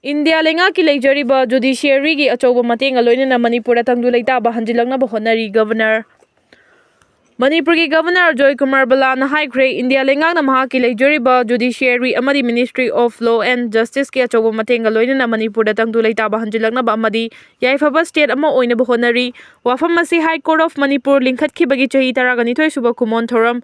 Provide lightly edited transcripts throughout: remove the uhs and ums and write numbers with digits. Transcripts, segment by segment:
India lenga ki leijariba judiciary gi achouba matenga loinana Manipur tangdu leitaba hanjilaknaba honari Governor Manipur ki Governor Joy Kumar Balana haikhre India lenga na mahaki leijariba judiciary amadi Ministry of Law and Justice ki achouba matenga loinana Manipur tangdu leitaba hanjilaknaba amadi yaifaba state ama oinaba honari wafam asi High Court of Manipur linkhatkibagi chahi 12 suba kumon thoram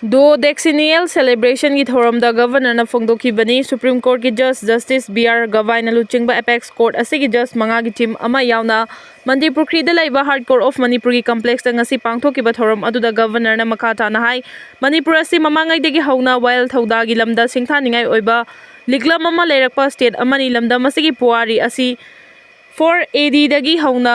Do decennial celebration की थौरम दा governor ना फोंगदोकी बनी supreme court की justice BR गवाई ना लुचिंग apex court असे की just मंगा की टीम अमा यावना मणिपुर क्रीदा लाइबा हार्ड कोर्ट ऑफ मणिपुर की कॉम्प्लेक्स दा ngasi पांगथोकी बा थौरम अदुदा गवर्नर ना मखा ताना हाई मणिपुर असी ममांगाई देगी हौना वाइल थौदा की लमदा सिंगथानिंगाई ओइबा लिगलम अमा लेरकपा स्टेट अमानी लमदा मसिगी पुआरी असी 4AD dagi hauna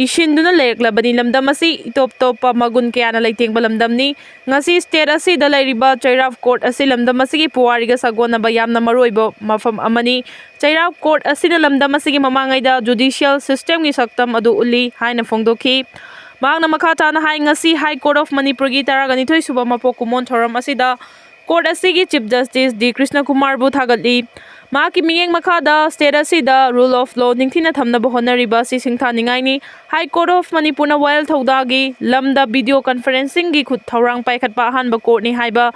ishinduna leklabani lamdam asi top magun kya na laiting balamdam ni ngasi state asi da lairiba chairaf court asi lamdam asi gi puari ga sagona ba yamna maroibo mafam amani chairaf court asi na lamdam asi gi mamangai da judicial system gi saktam adu uli haina phongdoki mangna makhata na hai ngasi High Court of Manipur gi taragani thoi suba mapo kumon thoram asi da court asi gi chief justice D Krishna Kumar bu thagali मा की मियेंग मखादा state असिदा rule of law निंगथिना थमनब होनरिबा सि सिंगथानिंगाइनी high court of Manipur ना while थौदागी lambda video conferencing की खुद थौरांग पाइखटपा अहानबा court नि हाइबा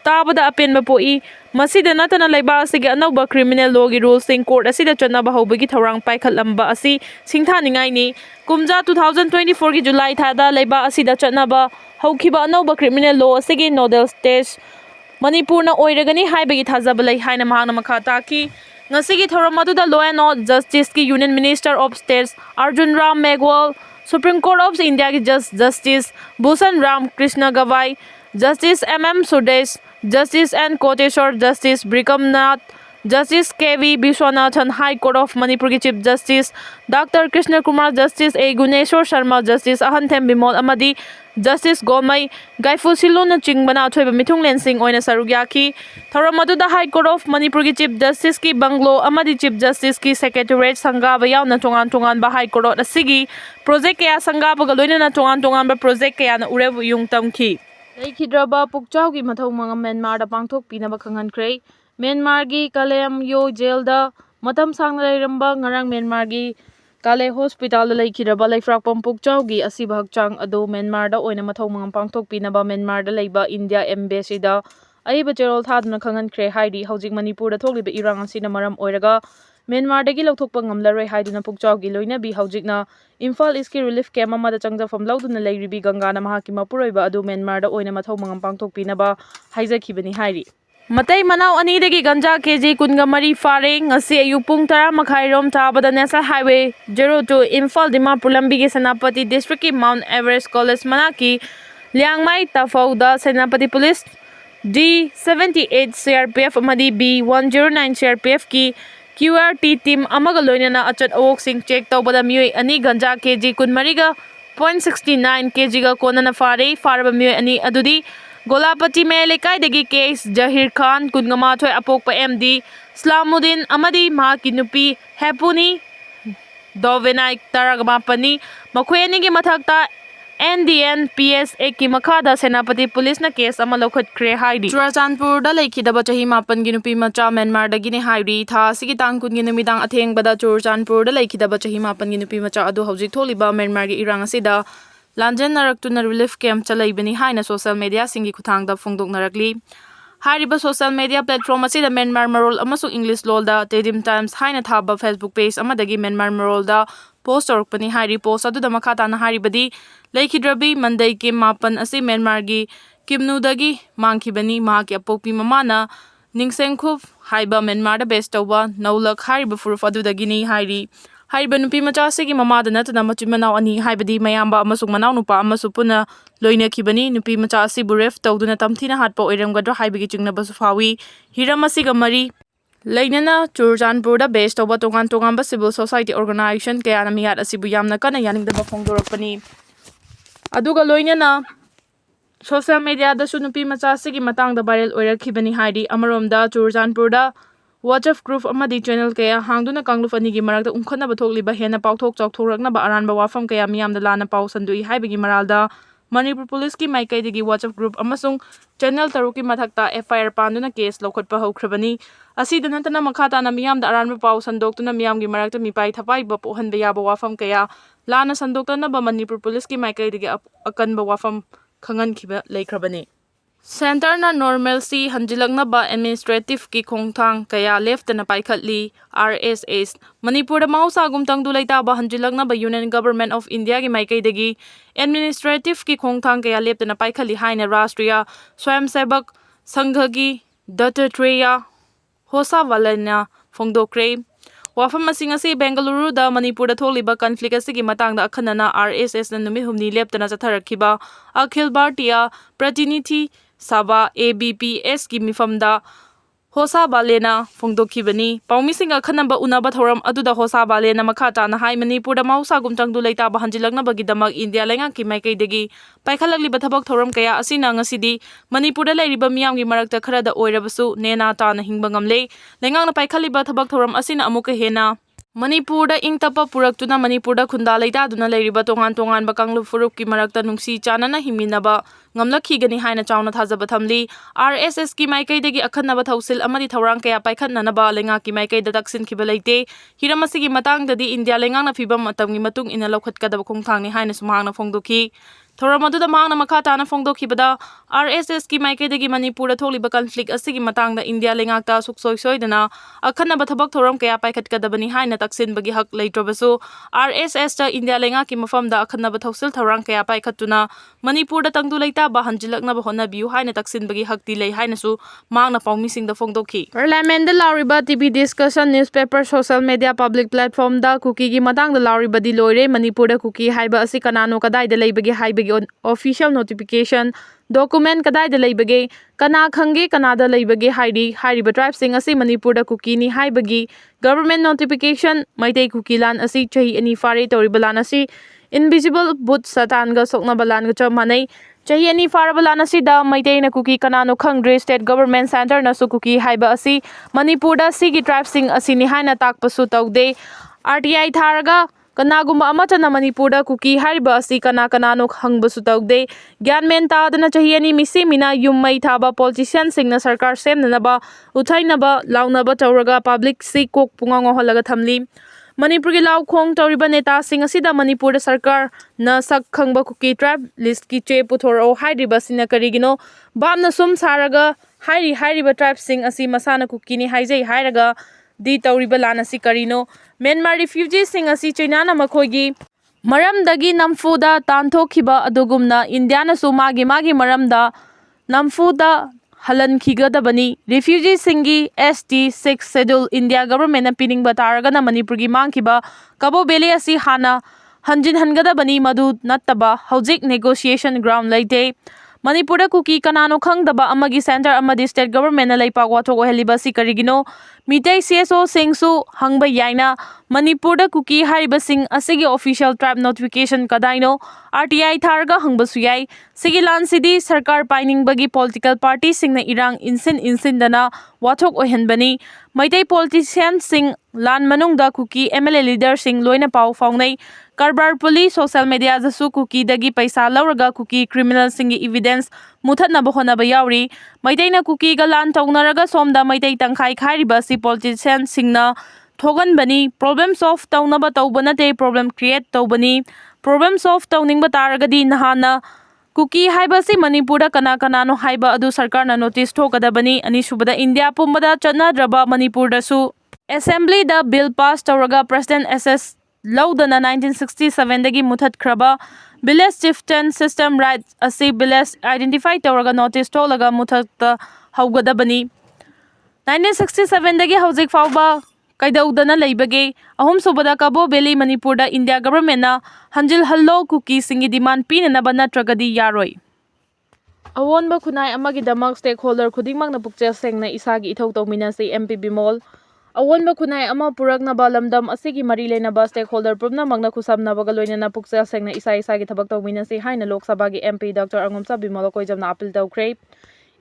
ताबदा अपेनबा पोई मसिदा नतना लैबा असिगे अनौबा criminal law की rule सिंग court असिदा चनबा हौबगी थौरांग पाइखटलंबा असि सिंगथानिंगाइनी कुमजा 2024 की जुलाई थादा लैबा असिदा चनबा हौखिबा अनौबा criminal law असिगे nodal stage Manipur na oiragani haibagi thajaba lai haina mahangna makha taki ngasigi thoram aduda law and justice ki union minister of states Arjun Ram Meghwal Supreme Court of India ki justice Bhushan Ram Krishna Gawai justice MM Sudesh justice N Koteshwar justice Brikam Nath Justice KV Biswanathan High Court of Manipur ki Chief Justice Dr. Krishna Kumar Justice A. Guneshwar Sharma Justice Ahanthem Bimol Amadi Justice Gomai Gaifu Siluna Chingbana Thoiba Mithunglen Singh Oina Sarugyaki Thoramadu High Court of Manipur ki Chief Justice ki Banglo Amadi Chief Justice ki Secretariat Sangaba Yauna Tongan ba High Court Asigi Project kaya Sangaba Galoina na Tongan ba Project kaya na Urev Yung Tamki Laikhidraba Pukchau ki Mathau Mga Myanmar da Pangthok Pinaba Khangankhrei Myanmar gi Kalem yo jail da matam sangna leiramba ngarang Myanmar gi Kale hospital da laikhiraba laifrak pampukchau gi ASIBA hakchang ado Myanmar da oina mathau mangam pangthok pinaba Myanmar da leiba India embassy da aiba cherol thadna khangankhrei haidi hojik Manipur da thokliba irang asina maram oiraga Myanmar dagi lauthokpa ngamlaroi haiduna pukchau gi loina bi hojikna Imphal East ki relief camp amada changjafam lauduna leiribi Gangana mahaki mapuroiba ado Myanmar da oina mathau mangam pangthok pinaba haijakhibani hairi Matai Manau ani dagi ganja kg kunga mari fare ngasi ayuk pung 10 makhairom tabada National Highway 02 Imphal Dimapur lambi gi Senapati District ki Mount Everest College manaki Liangmai Tafauda Senapati Police D78 CRPF amadi B109 CRPF ki QRT team amaga loinana achat awok sing check tawbada mioi ani ganja kg kun mariga 0.69 kg ga konana fare faraba mioi ani adudi Golapati me lekai degi case Jahir Khan kungama thoi apokpa MD Slamuddin amadi mahaki nupi Hepuni Dovenai taragama pani makhweni gi mathakta NDN PSA ki makhada Senapati Police na case ama lokhatkre haidi Churachandpur da lekhidaba chahi 9 gi nupi macha Myanmar dagi ne hairi tha sigi tang kun gi numidang athengbada Churachandpur da lekhidaba chahi 9 gi nupi macha adu hojik tholiba Myanmar gi irang asida Lanjan naraktu relief camp chalaibani haina social media singi kuthang da phongdok narakli hariba social media platform asida Myanmar Marol amasu English lol da Tedim Times haina thaba Facebook page amadagi Myanmar Marol da post orkpani hari post adu da makhata na haribadi laikhidrabi mandai ke mapan asi Myanmar gi kimnu dagi mangkhibani mahaki apokpi mamana ningsengkhuf haiba Myanmar da best tawba naulak hariba furuf adu dagi ni hari Haiba nupi macha sigi mamada natana machi manau ani haibadi mayamba amasuk manau nupa amasu puna loina khibani nupi macha si buref tawduna tamthina hatpa oiramgadra haibagi chingna basu fawi hiramasi ga mari lainana Churachandpur da base tawba tongan ba civil society organization kaya na miyat asibu yamna kana yaningda ba phongdorakpani aduga loinana social media da su nupi macha sigi matang da viral oirakhibani haidi amaromda Churachandpur da WhatsApp group amadi channel kaya hangduna kangluf ani gi marakta umkhana bathokliba hena pauthok chawthorakna ba aranba wafam kaya miyamda lana pau sandui haibagi maralda Manipur Police ki Meiteigi WhatsApp group amasung channel taruki mathakta FIR panduna case lokhatpa haukrabani asida nantana makhata na miyam da aranba pau sandoktuna miyam gi marakta mipai thapai ba pohanba yaba wafam kaya lana sandoktana ba Manipur Police ki Meiteigi akanba wafam khangan khiba leikrabani Center na normalcy hanjilakna ba administrative ki khongthang kaya left na paikhatli RSS Manipur da mausa gumtang dulaita ba hanjilakna ba Union Government of India ki Meiteigi administrative ki khongthang kaya left na paikhatli haina Rashtriya Swayamsevak Sangha ki Dattatreya Hosavalana Phongdokre Wafam asing asi Bengaluru da Manipur da tholiba conflict asigi matangda akhanana RSS na numi humni leptana chatharakiba Akhil Bhartiya Pratinithi Sabha ABPS ki mifamda Hosavalena Phongdokhibani Paumising akhanamba unaba thoram aduda Hosavalena makhata na hai Manipur da mausa gumtang dulaita ba hanjilakna bagidamak India lenga ki Meiteigi paikhalakliba thabak thoram kaya asina ngasidi Manipur da leiriba miyam gi marakta khara da oirabasu nena ta na hingba ngamle lengang na paikhalliba thabak thoram asina amuka hena Manipur da ingtapa puraktuna Manipur da khunda leita duna leiriba tongan ba Khngle furup ki marakta nungsi chanana himinaba ngamlakhigani haina chauna thajaba thamli RSS ki Meiteigi akhanaba thausil amadi thorang kaya paikhatnanaba lenga ki Meiteigi daksin khiba leite hiramasigi matangdadi India lengang na Fibam matamgi matung ina lokhatkadaba khongthangni haina sumhangna phongdokhi Thoramadu mangna makhata na phongdokhibada RSS ki Meiteigi Manipur da tholiba conflict asigi matangda India lengakta suksoi soidana akhanaba thabak thoram kaya paikhatkadabani haina taksin bagi hak leitrabasu RSS ta India lengaki mafamda akhanaba thausil thorang kaya paikhatuna Manipur da tangdu leita ba hanjilakna ba hona biu haina taksin bagi hakti lei haina su mangna paumising da phongdokhi Parliament da lauriba TV discussion newspaper social media public platform da Kukigi matangda lauriba di loire Manipur da Kuki haiba asi kanano kadai da leibagi haiba official notification document kadai da leibage kana khange kanada leibage hairiba tribe sing asi Manipur da Kuki ni haibagi government notification Meitei Kuki lan asi chahi ani fare toriba lan asi invisible boot satan ga sokna balan ga chamanai chahi ani fare balan asi da Meitei na Kuki kanano khangdre state government center na su Kuki haiba asi Manipur da sigi tribe sing asi ni haina takpasu taude RTI tharaga Kanaguma amatana Manipur da Kuki hariba asi kana kanano hangbasu taude gyan men tadana chahiani misi mina yummai thaba politician singna sarkar semnaba uthainaba launaba tauraga public si kok pungango holaga thamli Manipur gi law khong tauriba neta sing asida Manipur da sarkar na sak khangba Kuki tribe list ki che puthoro hairiba sina karigino bamna sum saraga hairiba tribe sing asi masana Kuki ni haijai hairaga di tauriba lana si karino Myanmar refugees sing asi China na makhoigi maramdagi namfuda tanthokhiba adugumna India na su magi maramda namfuda halan khigadabani refugees singi ST 6 schedule India government na pining bataraga na Manipur gi mangkhiba Kabo Bele asi hana hanjin hangadabani madu nattaba hojik negotiation ground leite Manipur da Kuki kanano khangdaba amagi center amadi state government na leipak wathok oheliba si karigino Mitei CSO singsu hangba yaina Manipur da Kuki hariba sing asigi official tribe notification kadaino RTI tharga hangbasu yai sigilan sidi sarkar pining bagi political party singna irang insin dana wathok ohenbani Meitei politician sing lan manungda Kuki MLA leader sing loina pau faunai Karbar puli social media jasu Kuki dagi paisa lauraga Kuki criminal singi evidence muthatna bahona ba yauri Meitei na Kuki ga lan taunaraga somda Meitei tangkhai khairiba si politician singna thogan bani problem solve taunaba taubana te problem create taubani problem solve tauningba taragadi nahana Kuki haiba si Manipur da kana no haiba adu sarkar na notice thokadabani ani subada India pumbada chanadraba Manipur da su assembly da bill pass tauraga president SS Laudana 1967 dagi muthat kraba village chieftain system rights asi village identify tauraga notice tholaga muthat haugadabani 1967 dagi hojik fauba kaidawdana leibage ahum subada Kabo Bele Manipur da India government na hanjil hallo Kuki singi demand pinanaba natragadi yaroi awonba khunai amagi damak stakeholder khudingmak na pukchel sengna isagi ithau tawminasi MP Bimol awonba khunai ama puraknaba lamdam asigi mari lenaba stakeholder pumna magna khusabnabaga loinana pukchel sengna isagi thabak tawminasi haina Lok Sabha gi MP Dr. Angomsa Bimol koijamna appeal tawkhre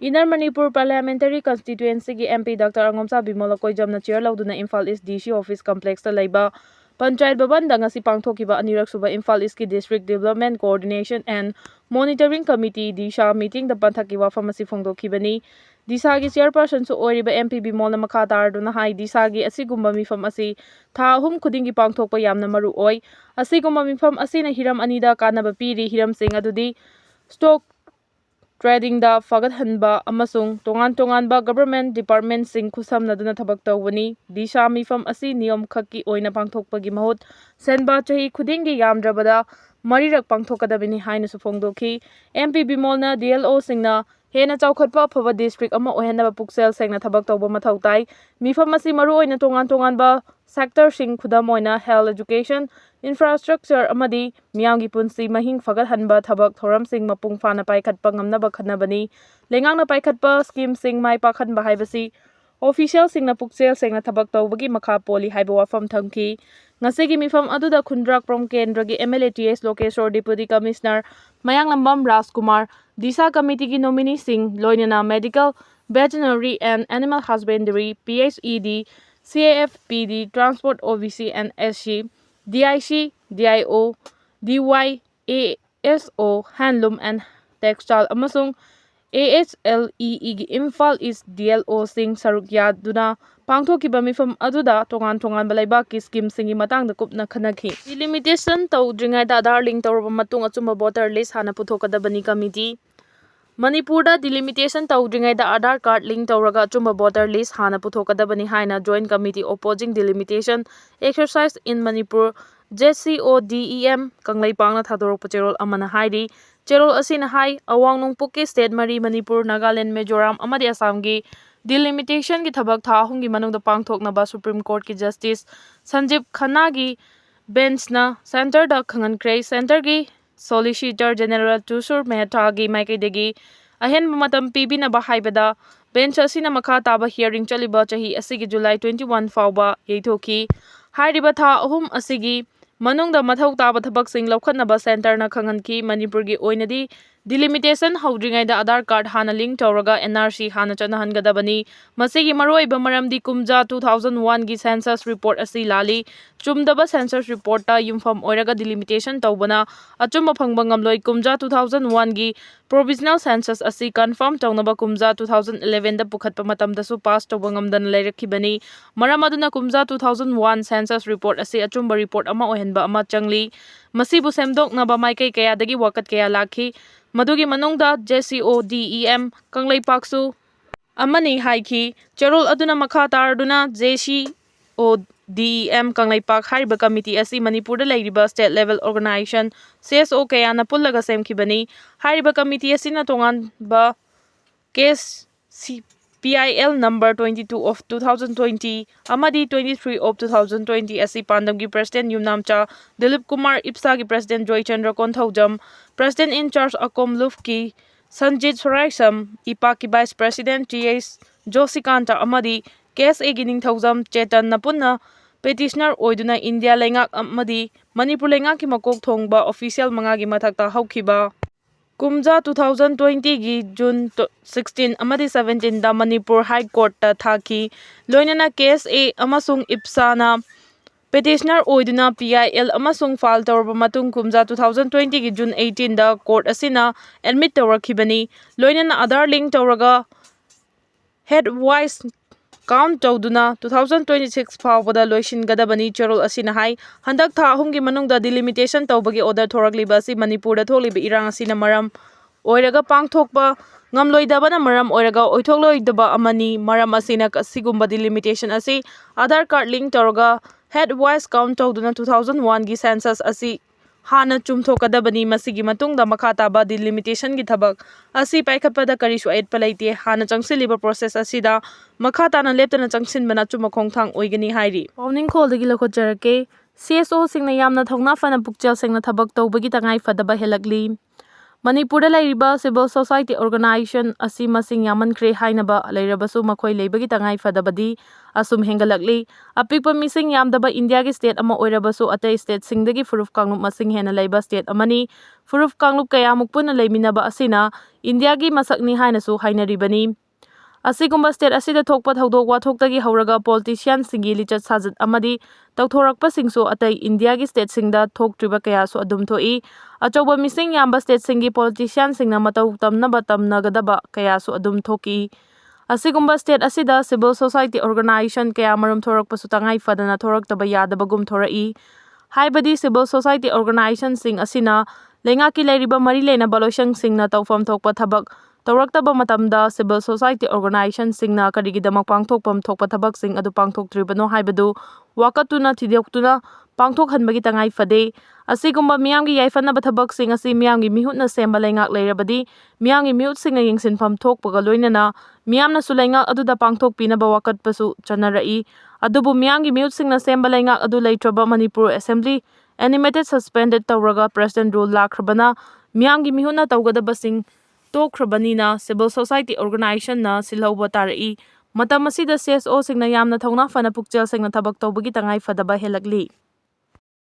Inner Manipur Parliamentary Constituency gi MP Dr. Angomsa Bimol koijamna chair lauduna Imphal East DC Office Complex ta leiba Panchayat Bhavan da ngasi pangthokiba anirak suba Imphal East ki District Development Coordination and Monitoring Committee Disha meeting the Panthaki wafam asi phongdokhibani. Disagi chairperson su oiriba MP Bimolna makha tarduna hai Disagi asigumba mifam asi tha ahum khudingi pangthokpa yamna maru oi. Asigumba mifam asina hiram anida kanaba piri hiram sing adudi stock trading da fagat hanba amasung tongan-tonganba government department sing khusamnaduna thabak tawani. Disha mifam asi niyom khakki oina pangthokpagi mahut senba chahi khudingi yamdrabada marirak pangthokadabini haina su phongdokhi. MP Bimolna DLO singna hena chawkhatpa phaba district ama ohenaba puksel sengna thabak tawba mathau tai. Mifam asi maru oina tongan-tonganba sector sing khudam oina health education infrastructure amadi miyamgi punsi mahing fagat hanba thabak thoram sing mapung fana paikhatpa ngamnaba khanabani. Lengangna paikhatpa scheme sing mai pakhanba haibasi official singna puksel sengna thabak tawbagi makha poli haiba wafam thamki. Ngasigi mifam aduda Khundrak Prom Kendragi MLATS Lokeshwar Deputy Commissioner Mayanglambam Rajkumar, Disha Committee ki nominee sing loinana Medical, Veterinary and Animal Husbandry, PHED, CAFPD, Transport OVC and SC, DIC, DIO, DYASO, Handloom and Textile amasung AHLEE gi Imphal East DLO sing saruk yaduna pangthokiba mifam aduda tongan balaibaki scheme singi matangda kupna khanakhi. Delimitation tawdringaida Aadhaar link tawraba matung achumba voter list hana puthokadabani committee. Manipurda delimitation tawdringaida Aadhaar card link tawraga achumba voter list hana puthokadabani haina Joint Committee Opposing Delimitation Exercise in Manipur JCODEM Khngle pangna thadorokpa cherol amana hairi. Cherol asina hai awang nungpukki state mari Manipur, Nagaland, Mizoram amadi Assamgi delimitation ki thabak tha ahumgi manungda pangthoknaba Supreme Court ki Justice Sanjeev Khanna gi bench na center da khangankhrei. Center gi Solicitor General Tusur Mehta gi maikaidegi ahenba matam pibinaba haibada bench asina makha taba hearing chaliba chahi asigi July 21 fawba yeithoki. Hairiba tha ahum asigi manungda mathau taba thabak sing laukhatnaba center na khanganki. Manipur gi oinadi delimitation haudringaida Aadhaar card hana link tawraga NRC hana chanahangadabani. Masigi maroiba maramdi kumja 2001 gi census report asi lali. Chumdaba census report ta yumfam oiraga delimitation tawbana achumba phangba ngamloi. Kumja 2001 gi provisional census asi confirm tawnaba kumja 2011 da pukhatpa matamda su pass tawba ngamdana leirakhibani. Maram aduna kumja 2001 census report asi achumba report ama ohenba ama changli. Masibu semdoknaba maikai kayadagi wakat kaya lakhi. Madugi manungda JCODEM Khngle paksu amani haiki. Cherol aduna makha tarduna JCODEM Khngle pak hariba committee asi Manipurda leiriba state level organization CSO kayana pullaga semkhibani. Hariba committee asina tongan ba case PIL number 22 of 2020 amadi 23 of 2020 asi Pandamgi President Yumnamcha Dilip Kumar Ipsagi President Joy Chandra Konthaujam President in charge Akom Lufki Sanjit Suraisam Ipaki Vice President TS Josikanta amadi case egining thaujam Chetan Napunna petitioner oiduna India lengak amadi Manipur lengak ki makok thongba official mangagi mathakta haukhiba. Kumja 2020 gi June 16 amadi 17 da Manipur High Court ta thaki loinana case A amasung ipsana petitioner oiduna PIL amasung file tawrba matung kumja 2020 gi June 18 da court asina admit tawrakhibani. Loinana Aadhaar link tawraga headwise count tawduna 2026 fawbada loisingadabani. Cherol asina hai handak tha ahumgi manungda delimitation tawbagi order thorakliba asi Manipurda tholiba irang asina maram oiraga pangthokpa ngamloidabana maram oiraga oithokloidaba amani. Maram asina asigumba delimitation asi Aadhaar card link tawraga headwise count tawduna 2001 gi census asi hana chumthokadabani. Masigi matungda makha taba delimitation gi thabak asi paikhatpada karisu aitpa leite hana changsiliba process asida makha tana leptana changsinbana chuma khongthang oigani hairi. Pawning kholdagi lokotjarake CSO singna yamna thongna fana pukchel sengna thabak tawbagi tangai fadaba helakli. Manipurda leiriba civil society organization asi masing yamankhre hainaba leirabasu makhoi leibagi tangai fadabadi asum hengalakli. Apikpa mising yamdaba India gi state ama oirabasu atai state singdagi furuf kanglup masing hena leiba state amani. Furuf kanglup kayamuk puna leiminaba asina India gi masakni hainasu hainaribani. ꯑꯁꯤꯒꯨꯝꯕ state ꯑꯁꯤꯗ ꯊꯣꯛꯄ ꯊꯧꯗꯣꯛ ꯋꯥꯊꯣꯛꯇꯒꯤ ꯍꯧꯔꯒ ꯄꯣꯂꯤꯇꯤꯁꯤꯌꯥꯟꯁꯤꯡꯒꯤ ꯂꯤꯆꯠ ꯁꯥꯖꯠ ꯑꯃꯗꯤ ꯇꯧꯊꯣꯔꯛꯄꯁꯤꯡꯁꯨ ꯑꯇꯩ ꯏꯟꯗꯤꯌꯥꯒꯤ ꯁ꯭ꯇꯦꯠꯁꯤꯡꯗ ꯊꯣꯛꯇ꯭ꯔꯤꯕ ꯀꯌꯥꯁꯨ ꯑꯗꯨꯝ ꯊꯣꯛꯏ꯫ ꯑꯆꯧꯕ ꯃꯤꯁꯤꯡ ꯌꯥꯝꯕ ꯁ꯭ꯇꯦꯠꯁꯤꯡꯒꯤ ꯄꯣꯂꯤꯇꯤꯁꯤꯌꯥꯟꯁꯤꯡꯅ ꯃꯇꯧ ꯇꯝꯅꯕ ꯇꯝꯅꯒꯗꯕ ꯀꯌꯥꯁꯨ ꯑꯗꯨꯝ ꯊꯣꯛꯈꯤ꯫ ꯑꯁꯤꯒꯨꯝꯕ ꯁ꯭ꯇꯦꯠ ꯑꯁꯤꯗ ꯁꯤꯚꯤꯜ ꯁꯣꯁꯥꯏꯇꯤ ꯑꯣꯔꯒꯅꯥꯏꯖꯦꯁꯟ ꯀꯌꯥ ꯃꯔꯨꯝ ꯊꯣꯔꯛꯄꯁꯨ ꯇꯉꯥꯏ ꯐꯗꯅ ꯊꯣꯔꯛꯇꯕ ꯌꯥꯗꯕꯒꯨꯝ ꯊꯣꯔꯛꯏ꯫ ꯍꯥꯏꯕꯗꯤ ꯁꯤꯚꯤꯜ ꯁꯣꯁꯥꯏꯇꯤ ꯑꯣꯔꯒꯅꯥꯏꯖꯦꯁꯟꯁꯤꯡ ꯑꯁꯤꯅ ꯂꯩꯉꯥꯛꯀꯤ ꯂꯩꯔꯤꯕ ꯃꯔꯤ ꯂꯩꯅꯕ ꯂꯣꯏꯁꯪꯁꯤꯡꯅ ꯇꯧꯐꯝ ꯊꯣꯛꯄ ꯊꯕꯛ ꯇꯧꯔꯛꯇꯕ ꯃꯇꯝꯗ ꯁꯤꯚꯤꯜ ꯁꯣꯁꯥꯏꯇꯤ ꯑꯣꯔꯒꯅꯥꯏꯖꯦꯁꯟꯁꯤꯡꯅ ꯀꯔꯤꯒꯤꯗꯃꯛ ꯄꯥꯡꯊꯣꯛꯐꯝ ꯊꯣꯛꯄ ꯊꯕꯛꯁꯤꯡ ꯑꯗꯨ ꯄꯥꯡꯊꯣꯛꯇ꯭ꯔꯤꯕꯅꯣ ꯍꯥꯏꯕꯗꯨ ꯋꯥꯀꯠꯇꯨꯅ ꯊꯤꯗꯣꯛꯇꯨꯅ ꯄꯥꯡꯊꯣꯛꯍꯟꯕꯒꯤ ꯇꯉꯥꯏ ꯐꯗꯦ꯫ ꯑꯁꯤꯒꯨꯝꯕ ꯃꯤꯌꯥꯝꯒꯤ ꯌꯥꯏꯐꯅꯕ ꯊꯕꯛꯁꯤꯡ ꯑꯁꯤ ꯃꯤꯌꯥꯝꯒꯤ ꯃꯤꯍꯨꯠꯅ ꯁꯦꯝꯕ ꯂꯩꯉꯥꯛ ꯂꯩꯔꯕꯗꯤ ꯃꯤꯌꯥꯝꯒꯤ ꯃꯤꯍꯨꯠꯁꯤꯡꯅ ꯌꯦꯡꯁꯤꯟꯐꯝ ꯊꯣꯛꯄꯒ ꯂꯣꯏꯅꯅ ꯃꯤꯌꯥꯝꯅꯁꯨ ꯂꯩꯉꯥꯛ ꯑꯗꯨꯗ ꯄꯥꯡꯊꯣꯛꯄꯤꯅꯕ ꯋꯥꯀꯠꯄꯁꯨ ꯆꯠꯅꯔꯛꯏ꯫ ꯑꯗꯨꯕꯨ ꯃꯤꯌꯥꯝꯒꯤ ꯃꯤꯍꯨꯠꯁꯤꯡꯅ ꯁꯦꯝꯕ ꯂꯩꯉꯥꯛ ꯑꯗꯨ ꯂꯩꯇ꯭ꯔꯕ ꯃꯅꯤꯄꯨꯔ ꯑꯦꯁꯦꯝꯕ꯭ꯂꯤ ꯑꯦꯅꯤꯃꯦꯇꯦꯗ ꯁꯁꯄꯦꯟꯗꯦꯗ ꯇꯧꯔꯒ ꯄ꯭ꯔꯁꯤꯗꯦꯟꯠ ꯔꯨꯜ ꯂꯥꯛꯈ꯭ꯔꯕꯅ ꯃꯤꯌꯥꯝꯒꯤ ꯃꯤꯍꯨꯠꯅ ꯇꯧꯒꯗꯕꯁꯤꯡ ꯇꯣꯛꯈ꯭ꯔꯕꯅꯤꯅ ꯁꯤꯚꯤꯜ ꯁꯣꯁꯥꯏꯇꯤ ꯑꯣꯔꯒꯅꯥꯏꯖꯦꯁꯟꯅ ꯁꯤꯜꯍꯧꯕ ꯇꯥꯔꯛꯏ꯫ ꯃꯇꯝ ꯑꯁꯤꯗ CSOꯁꯤꯡꯅ ꯌꯥꯝꯅ ꯊꯧꯅꯥ ꯐꯅ ꯄꯨꯛꯆꯦꯜ ꯁꯦꯡꯅ ꯊꯕꯛ ꯇꯧꯕꯒꯤ ꯇꯉꯥꯏ ꯐꯗꯕ ꯍꯦꯜꯂꯛꯂꯤ꯫